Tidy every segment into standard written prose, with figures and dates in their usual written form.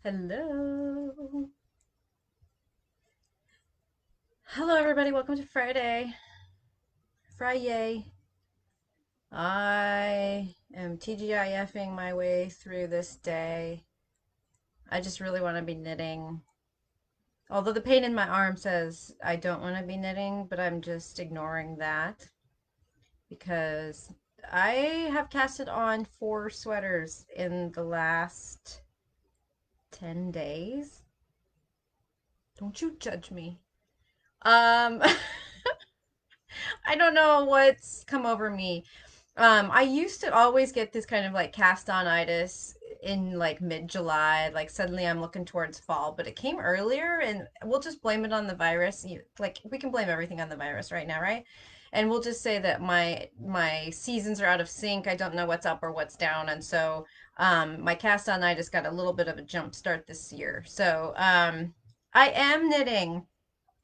Hello. Hello, everybody. Welcome to Friday. Friday. I am TGIFing my way through this day. I just really want to be knitting. Although the pain in my arm says I don't want to be knitting, but I'm just ignoring that because I have casted on 4 sweaters in the last 10 days. Don't you judge me. Um, I don't know what's come over me. I used to always get this kind of like cast on itis in like mid-July. Like suddenly I'm looking towards fall, but it came earlier, and we'll just blame it on the virus. Like we can blame everything on the virus right now, right? And we'll just say that my seasons are out of sync. I don't know what's up or what's down, and so my cast on itis got a little bit of a jump start this year. So I am knitting.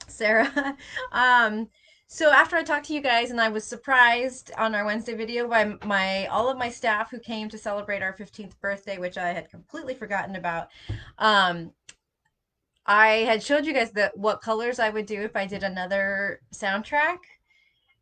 Sarah. Um, so after I talked to you guys and I was surprised on our Wednesday video by my all of my staff who came to celebrate our 15th birthday, which I had completely forgotten about. Um, I had showed you guys that what colors I would do if I did another soundtrack.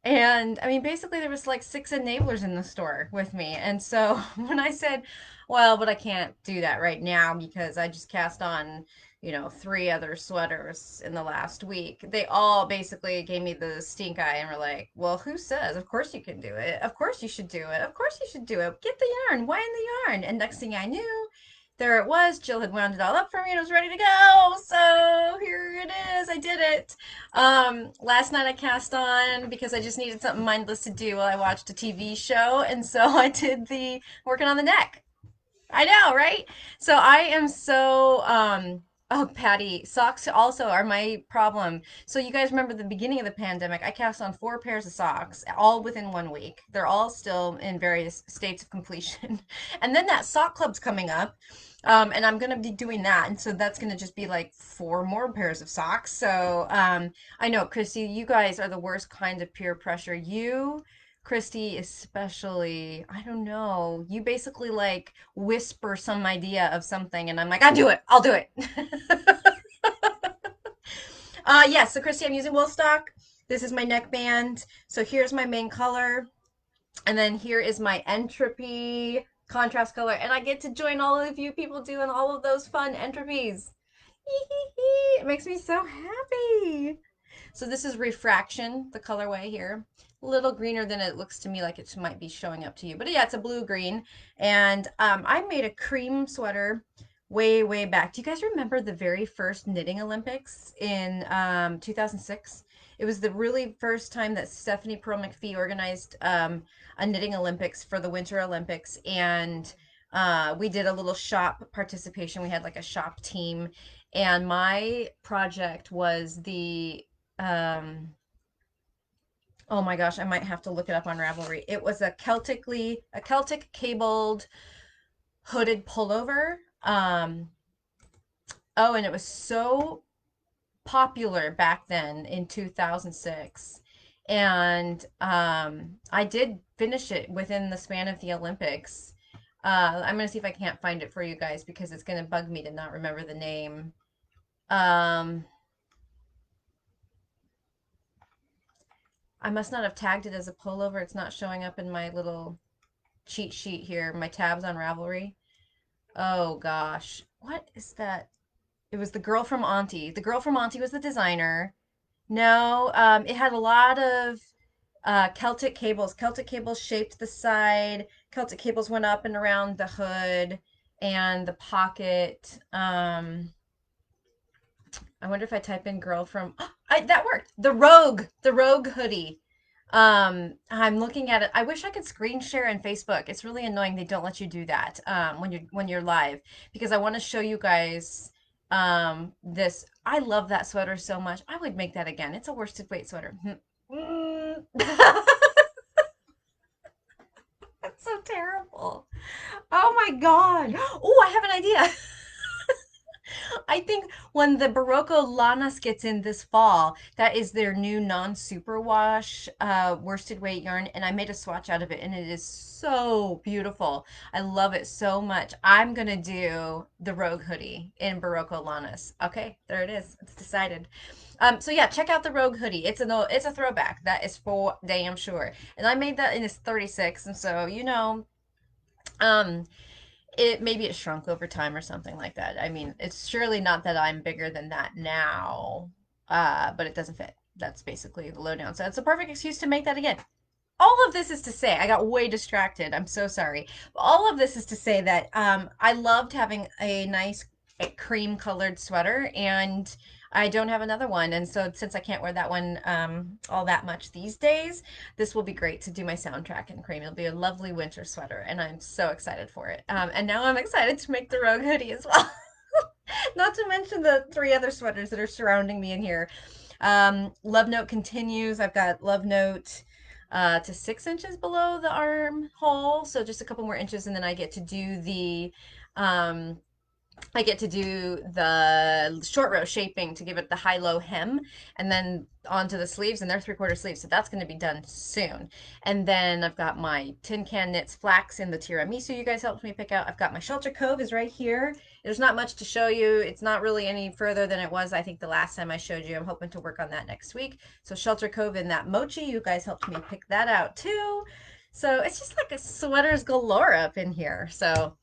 And I mean, basically, there was like 6 enablers in the store with me. And so when I said, well, but I can't do that right now because I just cast on, 3 other sweaters in the last week, they all basically gave me the stink eye and were like, well, who says? Of course you can do it. Of course you should do it. Of course you should do it. Get the yarn. Wind the yarn. And next thing I knew, there it was. Jill had wound it all up for me and it was ready to go. So here it is. I did it. Last night I cast on because I just needed something mindless to do while I watched a TV show, and so I did the working on the neck. I know, right? So I am so oh, Patty, socks also are my problem. So you guys remember the beginning of the pandemic, I cast on 4 pairs of socks all within one week. They're all still in various states of completion. And then that sock club's coming up. And I'm gonna be doing that, and so that's gonna just be like 4 more pairs of socks. So I know, Christy, you guys are the worst kind of peer pressure. You, Christy, especially, I don't know. You basically like whisper some idea of something, and I'm like, I'll do it. I'll do it. Yeah, so Christy, I'm using wool stock. This is my neckband. So here's my main color. And then here is my entropy contrast color. And I get to join all of you people doing all of those fun entropies. It makes me so happy. So this is refraction, the colorway here. A little greener than it looks to me like it might be showing up to you. But yeah, it's a blue green. And I made a cream sweater way, way back. Do you guys remember the very first knitting Olympics in 2006? It was the really first time that Stephanie Pearl McPhee organized a knitting Olympics for the Winter Olympics. And we did a little shop participation. We had like a shop team. And my project was the um, oh my gosh, I might have to look it up on Ravelry. It was a Celtic cabled hooded pullover. Oh, and it was so popular back then in 2006. And I did finish it within the span of the Olympics. I'm gonna see if I can't find it for you guys because it's gonna bug me to not remember the name. Um, I must not have tagged it as a pullover. It's not showing up in my little cheat sheet here, my tabs on Ravelry. Oh gosh. What is that? It was the girl from Auntie. The girl from Auntie was the designer. No, it had a lot of Celtic cables. Celtic cables shaped the side. Celtic cables went up and around the hood and the pocket. I wonder if I type in girl from that worked. The Rogue hoodie. I'm looking at it. I wish I could screen share in Facebook. It's really annoying they don't let you do that when you're live because I want to show you guys this. I love that sweater so much. I would make that again. It's a worsted weight sweater. Mm. That's so terrible. Oh my God. Oh, I have an idea. I think when the Barocco Lanas gets in this fall, that is their new non-superwash worsted weight yarn, and I made a swatch out of it, and it is so beautiful. I love it so much. I'm gonna do the Rogue hoodie in Barocco Lanas. Okay, there it is. It's decided. So yeah, check out the Rogue hoodie. It's a throwback. That is for damn sure. And I made that in its 36, and so um, maybe it shrunk over time or something like that. I mean, it's surely not that I'm bigger than that now, but it doesn't fit. That's basically the lowdown. So it's a perfect excuse to make that again. All of this is to say, I got way distracted. I'm so sorry. All of this is to say that I loved having a nice cream colored sweater, and I don't have another one. And so, since I can't wear that one all that much these days, this will be great to do my soundtrack in cream. It'll be a lovely winter sweater, and I'm so excited for it. And now I'm excited to make the Rogue hoodie as well. Not to mention the three other sweaters that are surrounding me in here. Love Note continues. I've got Love Note to 6 inches below the armhole, so just a couple more inches, and then um, I get to do the short row shaping to give it the high-low hem, and then onto the sleeves, and they're three-quarter sleeves, so that's going to be done soon. And then I've got my Tin Can Knits Flax in the tiramisu you guys helped me pick out. I've got my Shelter Cove is right here. There's not much to show you. It's not really any further than it was, I think, the last time I showed you. I'm hoping to work on that next week. So Shelter Cove and that mochi, you guys helped me pick that out too. So it's just like a sweaters galore up in here. So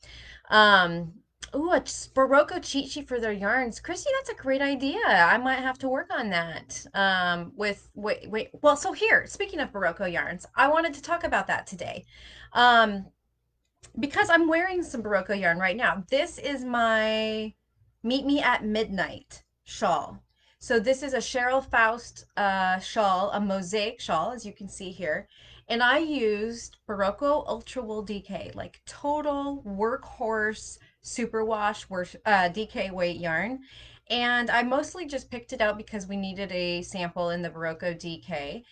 um, ooh, a Barocco cheat sheet for their yarns. Christy, that's a great idea. I might have to work on that. Wait. Well, so here, speaking of Barocco yarns, I wanted to talk about that today. Um, because I'm wearing some Barocco yarn right now. This is my Meet Me at Midnight shawl. So this is a Cheryl Faust shawl, a mosaic shawl, as you can see here. And I used Barocco Ultra Wool DK, like total workhorse superwash DK weight yarn. And I mostly just picked it out because we needed a sample in the Barocco DK.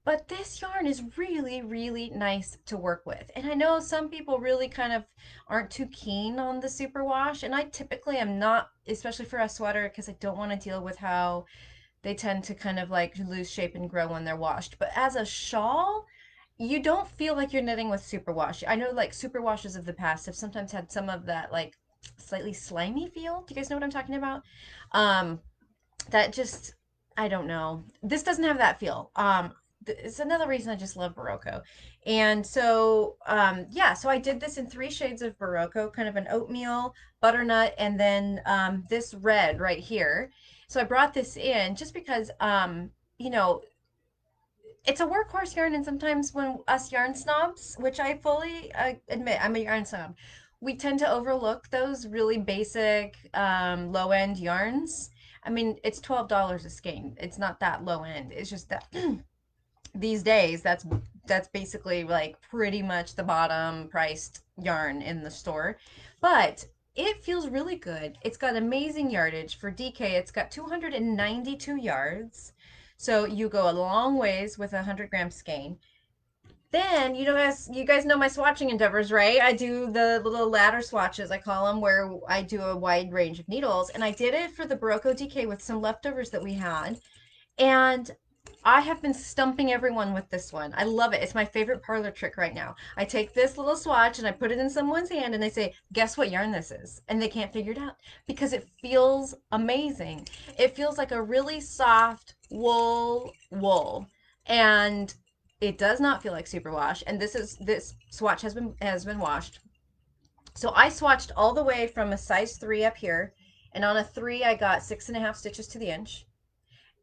But this yarn is really, really nice to work with. And I know some people really kind of aren't too keen on the superwash, and I typically am not, especially for a sweater, because I don't want to deal with how they tend to kind of like lose shape and grow when they're washed. But as a shawl, you don't feel like you're knitting with superwash. I know like superwashes of the past have sometimes had some of that like slightly slimy feel. Do you guys know what I'm talking about? Um, that just I don't know. This doesn't have that feel. It's another reason I just love Barocco. And so yeah, so I did this in three shades of Barocco, kind of an oatmeal, butternut, and then this red right here. So I brought this in just because you know, it's a workhorse yarn, and sometimes when us yarn snobs, which I fully admit I'm a yarn snob, we tend to overlook those really basic low end yarns. I mean, it's $12 a skein. It's not that low end. It's just that these days that's basically like pretty much the bottom priced yarn in the store. But it feels really good. It's got amazing yardage for DK. It's got 292 yards. So you go a long ways with a 100-gram skein. Then you guys know my swatching endeavors, right? I do the little ladder swatches, I call them, where I do a wide range of needles, and I did it for the Barocco DK with some leftovers that we had. And I have been stumping everyone with this one. I love it. It's my favorite parlor trick right now. I take this little swatch and I put it in someone's hand and they say, guess what yarn this is? And they can't figure it out because it feels amazing. It feels like a really soft wool. And it does not feel like superwash. And this swatch has been washed. So I swatched all the way from a size 3 up here. And on a 3, I got 6.5 stitches to the inch.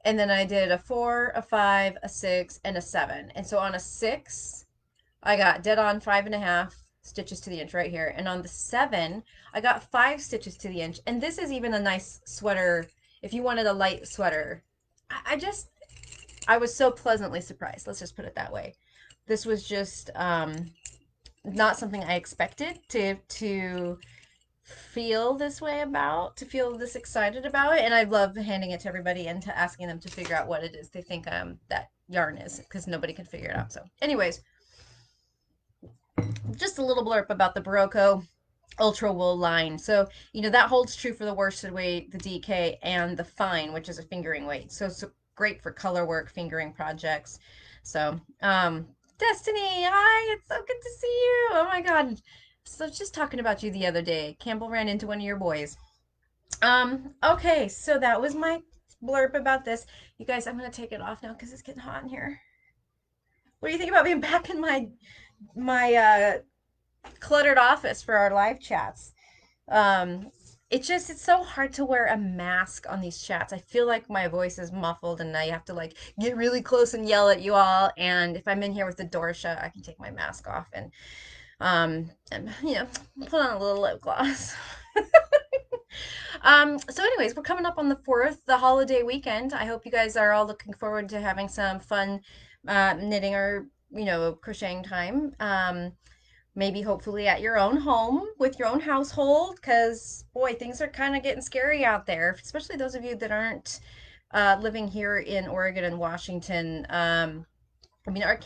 And then I did a 4, a 5, a 6, and a 7. And so on a 6, I got dead on 5.5 stitches to the inch right here. And on the 7, I got 5 stitches to the inch. And this is even a nice sweater if you wanted a light sweater. I was so pleasantly surprised. Let's just put it that way. This was just not something I expected to feel this way about, to feel this excited about it. And I love handing it to everybody and to asking them to figure out what it is they think that yarn is, because nobody can figure it out. So anyways, just a little blurb about the Barocco. ultra wool line. So, that holds true for the worsted weight, the DK, and the fine, which is a fingering weight. So it's great for color work, fingering projects. So, Destiny, hi, it's so good to see you. Oh my God. So just talking about you the other day. Campbell ran into one of your boys. Okay, so that was my blurb about this. You guys, I'm gonna take it off now because it's getting hot in here. What do you think about being back in my cluttered office for our live chats? Um, it's so hard to wear a mask on these chats. I feel like my voice is muffled and I have to like get really close and yell at you all. And if I'm in here with the door shut, I can take my mask off and put on a little lip gloss. So anyways, we're coming up on the 4th, the holiday weekend. I hope you guys are all looking forward to having some fun knitting or, crocheting time. Maybe hopefully at your own home with your own household, because boy, things are kind of getting scary out there, especially those of you that aren't living here in Oregon and Washington. I mean, our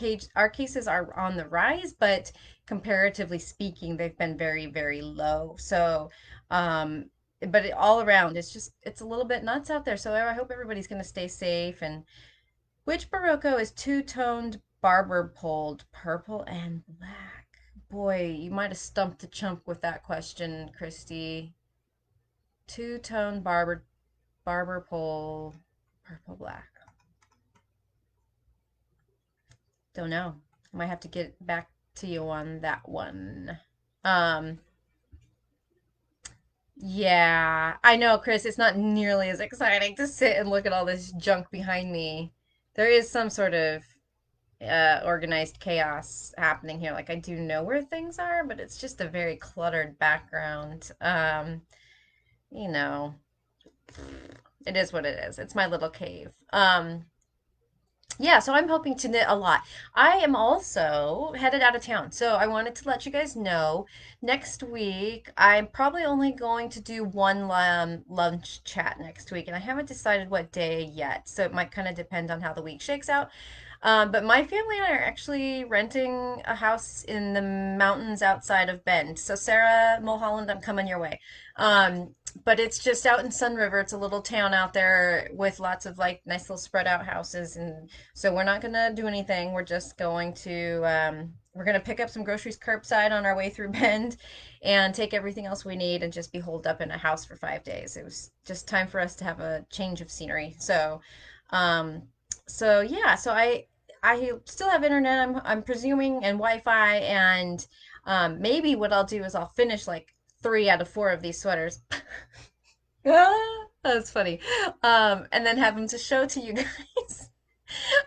cases are on the rise, but comparatively speaking, they've been very, very low. So, but all around, it's a little bit nuts out there. So I hope everybody's going to stay safe. And which Barocco is two-toned barber pulled purple and black? Boy, you might have stumped the chump with that question, Christy. Two-tone barber pole purple black. Don't know. I might have to get back to you on that one. Um, yeah, I know, Chris, it's not nearly as exciting to sit and look at all this junk behind me. There is some sort of organized chaos happening here. Like I do know where things are, but it's just a very cluttered background. You know, it is what it is. It's my little cave. Yeah, so I'm hoping to knit a lot. I am also headed out of town, so I wanted to let you guys know next week I'm probably only going to do one lunch chat next week, and I haven't decided what day yet, so it might kind of depend on how the week shakes out. But my family and I are actually renting a house in the mountains outside of Bend. So Sarah Mulholland, I'm coming your way. But it's just out in Sun River. It's a little town out there with lots of like nice little spread out houses, and so we're not gonna do anything. We're gonna pick up some groceries curbside on our way through Bend, and take everything else we need, and just be holed up in a house for 5 days. It was just time for us to have a change of scenery. Um, so yeah, I still have internet. I'm presuming and Wi-Fi, and maybe what I'll do is I'll finish like 3 out of 4 of these sweaters. Ah, that's funny. And then have them to show to you guys.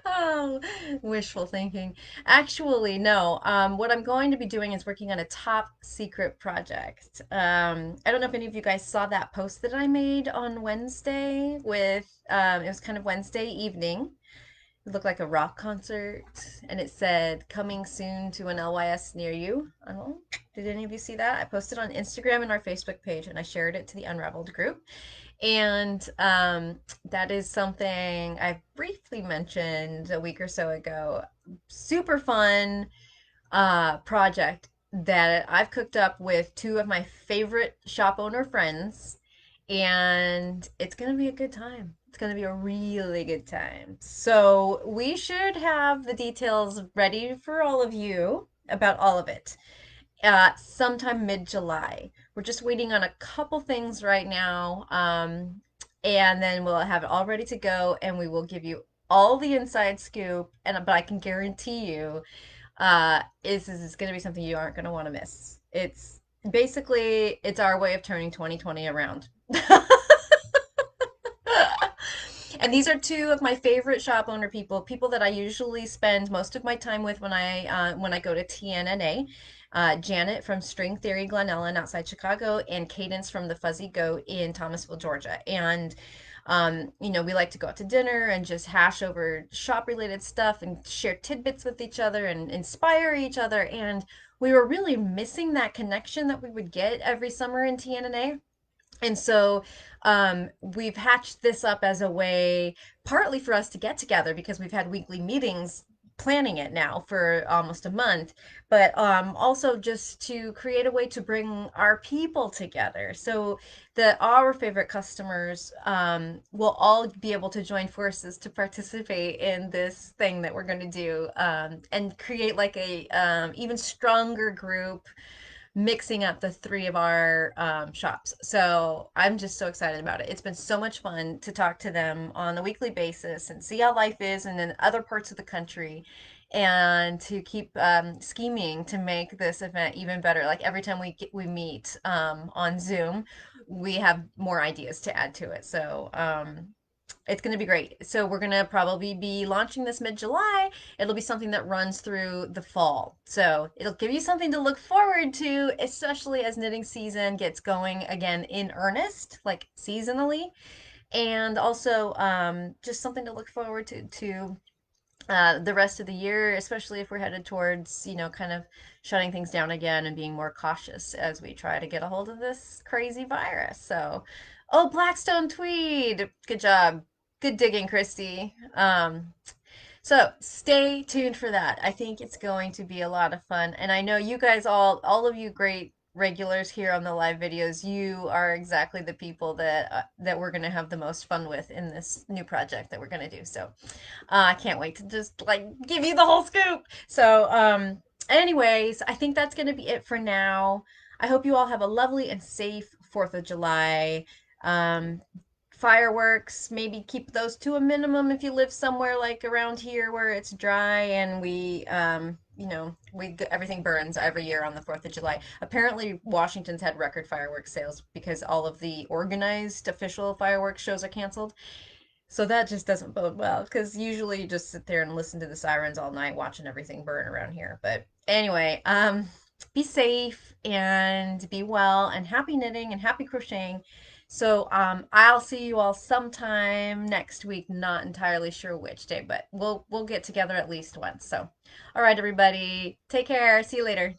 Oh, wishful thinking. Actually, no. What I'm going to be doing is working on a top secret project. I don't know if any of you guys saw that post that I made on Wednesday it was kind of Wednesday evening. It looked like a rock concert, and it said "Coming soon to an LYS near you." I don't know. Did any of you see that? I posted on Instagram and our Facebook page, and I shared it to the Unraveled group. And that is something I briefly mentioned a week or so ago. Super fun project that I've cooked up with 2 of my favorite shop owner friends, and it's gonna be a good time. It's gonna be a really good time. So we should have the details ready for all of you about all of it sometime mid-July. We're just waiting on a couple things right now, and then we'll have it all ready to go, and we will give you all the inside scoop. But I can guarantee you, this is going to be something you aren't going to want to miss. It's our way of turning 2020 around. And these are 2 of my favorite shop owner people that I usually spend most of my time with when I go to TNNA. Janet from String Theory Glen Ellen outside Chicago, and Cadence from the Fuzzy Goat in Thomasville, Georgia. And we like to go out to dinner and just hash over shop related stuff and share tidbits with each other and inspire each other. And we were really missing that connection that we would get every summer in TNNA. And so we've hatched this up as a way, partly for us to get together because we've had weekly meetings planning it now for almost a month, but also just to create a way to bring our people together. So that our favorite customers will all be able to join forces to participate in this thing that we're going to do, and create like a even stronger group mixing up the three of our shops. So I'm just so excited about it. It's been so much fun to talk to them on a weekly basis and see how life is and in other parts of the country, and to keep scheming to make this event even better. Like every time we meet on Zoom, we have more ideas to add to it. So it's going to be great. So we're going to probably be launching this mid-July. It'll be something that runs through the fall. So it'll give you something to look forward to, especially as knitting season gets going again in earnest, like seasonally. And also just something to look forward to the rest of the year, especially if we're headed towards, kind of shutting things down again and being more cautious as we try to get a hold of this crazy virus. So, oh, Blackstone Tweed. Good job. Good digging, Christy. So stay tuned for that. I think it's going to be a lot of fun. And I know you guys all of you great regulars here on the live videos, you are exactly the people that we're going to have the most fun with in this new project that we're going to do. So I can't wait to just like give you the whole scoop. So, anyways, I think that's going to be it for now. I hope you all have a lovely and safe 4th of July. Um, Fireworks, maybe keep those to a minimum if you live somewhere like around here where it's dry and everything burns every year on the 4th of July. Apparently, Washington's had record fireworks sales because all of the organized official fireworks shows are canceled. So that just doesn't bode well because usually you just sit there and listen to the sirens all night watching everything burn around here. But anyway, be safe and be well and happy knitting and happy crocheting. So I'll see you all sometime next week. Not entirely sure which day, but we'll get together at least once. So all right, everybody, take care. See you later.